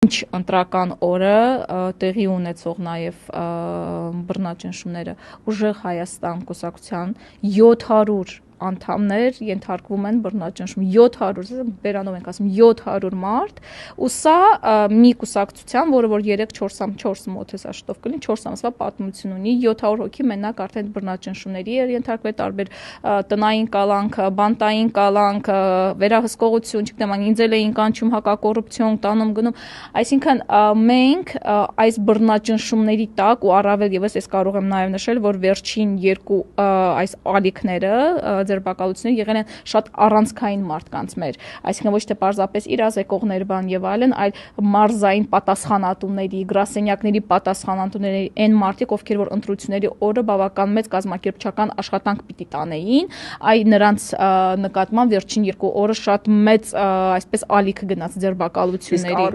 Ինչ ընտրական օրը տեղի ունեցող նաև բռնաճնշումները ուժեղ Հայաստան կուսակցության 700 անդամներ ենթարկվում են բռնաճնշում 700 բերանով ենք ասում 700 մարդ ու սա մի կուսակցության, որը որ 3-4 մոտ է սա շտով կլինի 4 ամսվա պատմություն ունի 700 հոգի մենակ արդեն բռնաճնշումների էր ենթարկվել տարբեր տնային կալանք, բանտային կալանք, վերահսկողություն, չգիտեմ, ինձ էին կանչում հակակոռուպցիոն տանում գնում, այսինքն մենք այս բռնաճնշումների տակ ու առավել եւս ես կարող եմ նաեւ նշել, որ վերջին երկու այս ալիքները ձերբակալությունները եղել են շատ առանցքային մարդկանց մեր, այսինքն ոչ թե պարզապես իրազեկողներ բան եւ այլն, այլ մարզային պատասխանատուների, գրասենյակների պատասխանատուների այն մարդիկ, ովքեր որ ընտրությունների օրը բավական մեծ կազմակերպչական աշխատանք պիտի տանեին, այ նրանց նկատմամբ վերջին երկու օրը շատ մեծ այսպես ալիք գնաց ձերբակալությունների